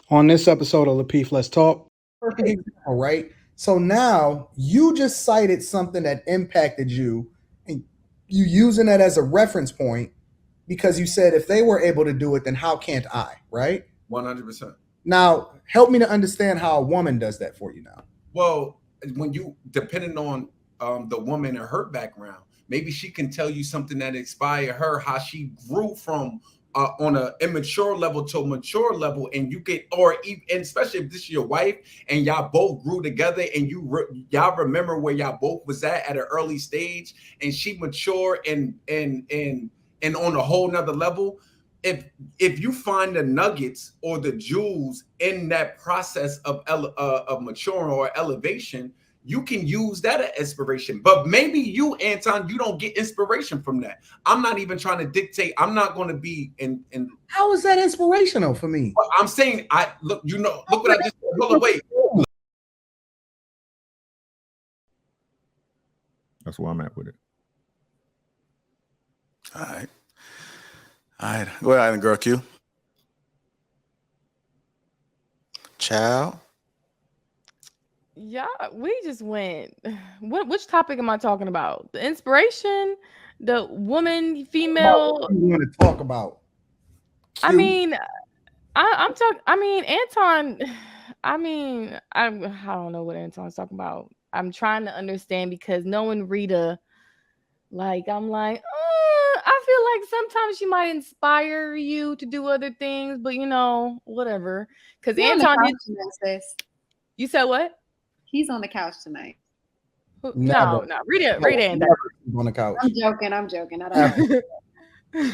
On this episode of Lapeef, Let's Talk. Perfect example, right? So now you just cited something that impacted you, and you using that as a reference point because you said if they were able to do it, then how can't I? Right? 100%. Now help me to understand how a woman does that for you now. Well, when you depending on the woman or her background, maybe she can tell you something that inspired her, how she grew from on an immature level to a mature level, and you can, or even, and especially if this is your wife and y'all both grew together, and y'all remember where y'all both was at an early stage, and she mature and on a whole nother level. If you find the nuggets or the jewels in that process of maturing or elevation, you can use that as inspiration. But maybe you, Anton, you don't get inspiration from that. I'm not even trying to dictate. I'm not going to be in. How is that inspirational for me? I'm saying, look what I just said. Hold on, wait. That's where I'm at with it. All right. Go ahead, girl Q. Child. Yeah, we just went. Which topic am I talking about? The inspiration, the woman, female. What do you want to talk about? I mean, I'm talking. I mean, Anton. I mean, I don't know what Anton's talking about. I'm trying to understand because knowing Rita, like I'm like, I feel like sometimes she might inspire you to do other things, but whatever. Because Anton did. Tonight, You said what? He's on the couch tonight. No. Rita ain't that. On the couch. I'm joking. I don't know.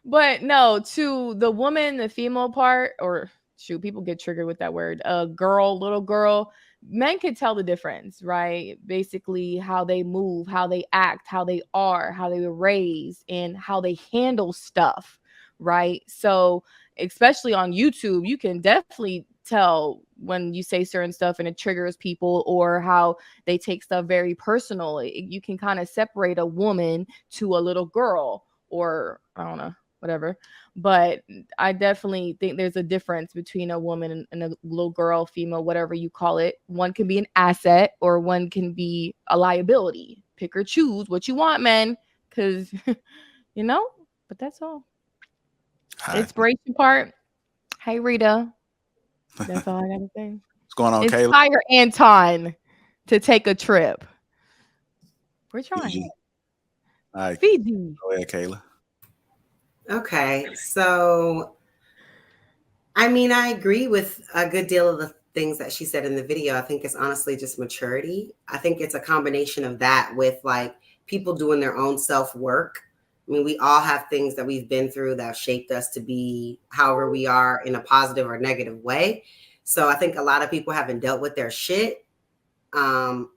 But no, to the woman, the female part, or shoot, people get triggered with that word. Girl, little girl. Men can tell the difference, right? Basically, how they move, how they act, how they are, how they were raised, and how they handle stuff, right? So, especially on YouTube, you can definitely tell when you say certain stuff and it triggers people, or how they take stuff very personal. You can kind of separate a woman to a little girl, or I don't know, whatever. But I definitely think there's a difference between a woman and a little girl, female, whatever you call it. One can be an asset or one can be a liability. Pick or choose what you want, man, because but that's all. Inspiration part. Hey, Rita. That's all I gotta say. What's going on, Kayla? Inspire Anton to take a trip. We're trying. Fiji. All right. Fiji. Go ahead, Kayla. Okay, so I mean, I agree with a good deal of the things that she said in the video. I think it's honestly just maturity. I think it's a combination of that with like people doing their own self-work. I mean, we all have things that we've been through that have shaped us to be however we are in a positive or negative way. So I think a lot of people haven't dealt with their shit. So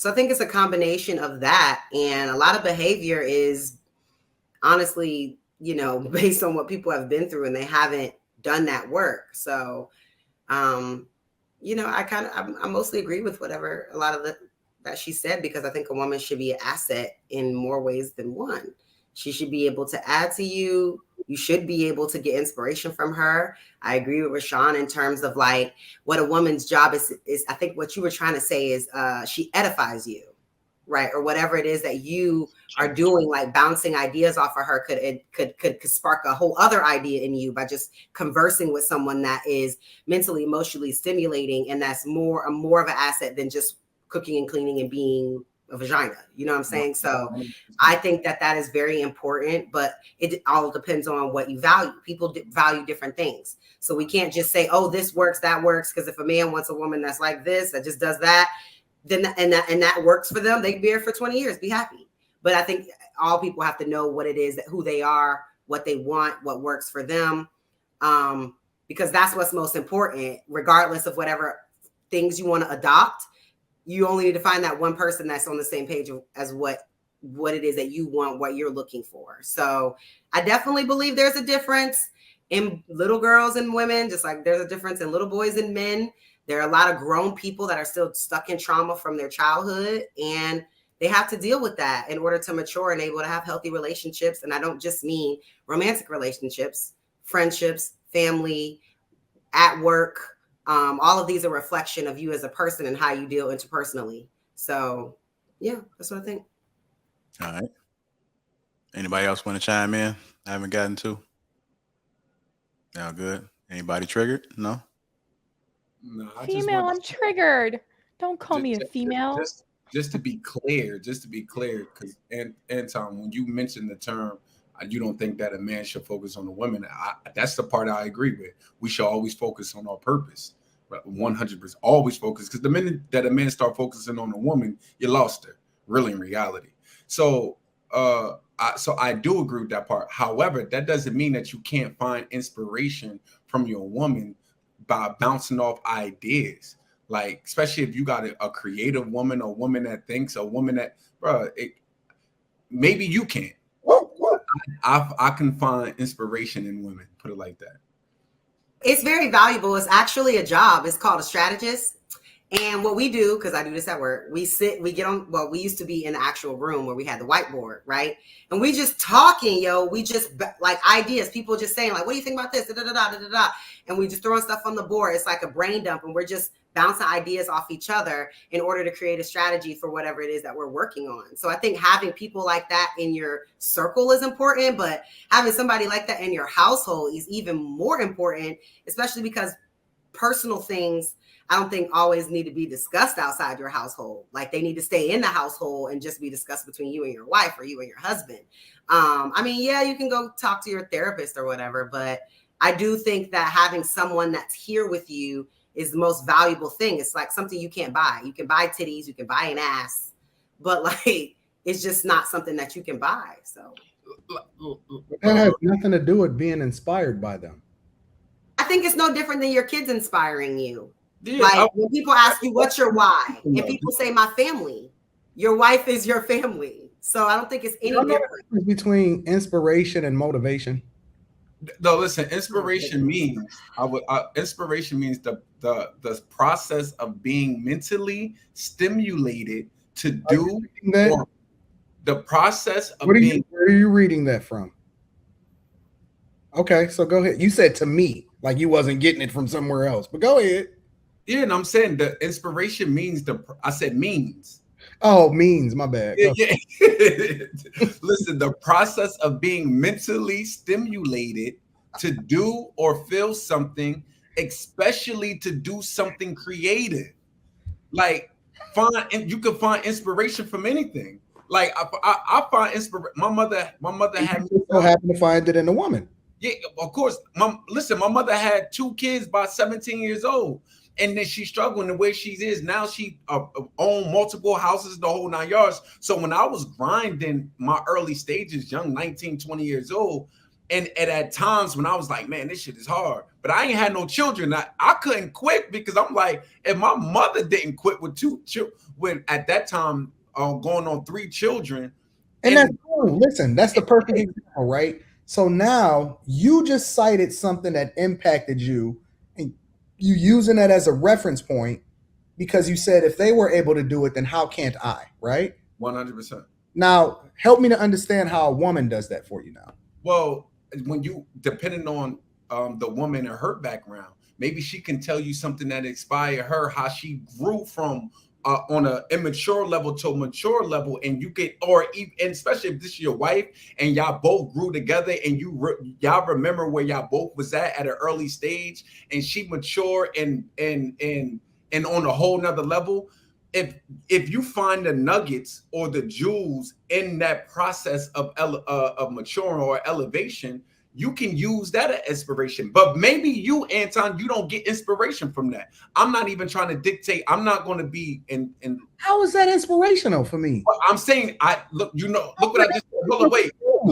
I think it's a combination of that. And a lot of behavior is honestly, based on what people have been through and they haven't done that work. So, I mostly agree with whatever a lot of that she said, because I think a woman should be an asset in more ways than one. She should be able to add to you. You should be able to get inspiration from her. I agree with Rashaan in terms of like what a woman's job is I think what you were trying to say is she edifies you. Right. Or whatever it is that you are doing, like bouncing ideas off of her could spark a whole other idea in you by just conversing with someone that is mentally, emotionally stimulating. And that's more of an asset than just cooking and cleaning and being a vagina. You know what I'm saying? So I think that is very important, but it all depends on what you value. People value different things. So we can't just say, oh, this works, that works. Because if a man wants a woman that's like this, that just does that, then and that works for them, they can be here for 20 years, be happy. But I think all people have to know what it is, that who they are, what they want, what works for them, because that's what's most important. Regardless of whatever things you want to adopt, you only need to find that one person that's on the same page as what it is that you want, what you're looking for. So I definitely believe there's a difference in little girls and women, just like there's a difference in little boys and men. There are a lot of grown people that are still stuck in trauma from their childhood, and they have to deal with that in order to mature and able to have healthy relationships. And I don't just mean romantic relationships, friendships, family, at work. All of these are a reflection of you as a person and how you deal interpersonally. So yeah, that's what I think. All right. Anybody else want to chime in? I haven't gotten to. Now good. Anybody triggered? No. No, I Female, I'm triggered. Don't call me a female. Just to be clear, because Anton, when you mentioned the term, you don't think that a man should focus on the women. That's the part I agree with. We should always focus on our purpose, 100%. Always focus, because the minute that a man start focusing on a woman, you lost her, really, in reality. So, I do agree with that part. However, that doesn't mean that you can't find inspiration from your woman by bouncing off ideas. Like, especially if you got a creative woman, a woman that thinks, a woman that, maybe you can't. I can find inspiration in women, put it like that. It's very valuable. It's actually a job. It's called a strategist. And what we do, because I do this at work, we get on, well, we used to be in the actual room where we had the whiteboard, right? And we just talking, we just like ideas, people just saying like, what do you think about this? Da, da, da, da, da, da. And we just throwing stuff on the board. It's like a brain dump, and we're just bouncing ideas off each other in order to create a strategy for whatever it is that we're working on. So I think having people like that in your circle is important, but having somebody like that in your household is even more important, especially because personal things, I don't think always need to be discussed outside your household. Like, they need to stay in the household and just be discussed between you and your wife or you and your husband. I mean, yeah, you can go talk to your therapist or whatever, but I do think that having someone that's here with you is the most valuable thing. It's like something you can't buy. You can buy titties, you can buy an ass, but like, it's just not something that you can buy. So that has nothing to do with being inspired by them. I think it's no different than your kids inspiring you. Yeah, like when people ask you, what's your why? And people say, my family. Your wife is your family. So I don't think it's any different between inspiration and motivation. No, listen, inspiration means inspiration means the process of being mentally stimulated to do or the process of being. Where are you reading that from? Okay, so go ahead. You said to me, like you wasn't getting it from somewhere else, but go ahead. Yeah, and I'm saying the inspiration means I said means. Oh, means, my bad. Yeah. Listen, the process of being mentally stimulated to do or feel something, especially to do something creative. Like, you can find inspiration from anything. Like I find inspiration. My mother had so happen to find it in a woman. Yeah, of course. Listen, my mother had 2 kids by 17 years old. And then she's struggling the way she is now. She owned multiple houses, the whole 9 yards. So when I was grinding my early stages, young, 19, 20 years old, and at times when I was like, man, this shit is hard, but I ain't had no children. I couldn't quit because I'm like, if my mother didn't quit with 2 children, at that time, going on 3 children. And that's cool. Listen, that's the perfect example, right? So now you just cited something that impacted you, and you using that as a reference point because you said if they were able to do it, then how can't I, right? 100%. Now, help me to understand how a woman does that for you now. Well, when you, depending on the woman and her background, maybe she can tell you something that inspired her, how she grew from on an immature level to a mature level, and you get, and especially if this is your wife and y'all both grew together and y'all remember where y'all both was at an early stage, and she matured and on a whole nother level. If you find the nuggets or the jewels in that process of maturing or elevation, you can use that as inspiration. But maybe you, Anton, you don't get inspiration from that. I'm not even trying to dictate. I'm not going to be in. How is that inspirational for me? I'm saying, look what I just said. Hold on, wait.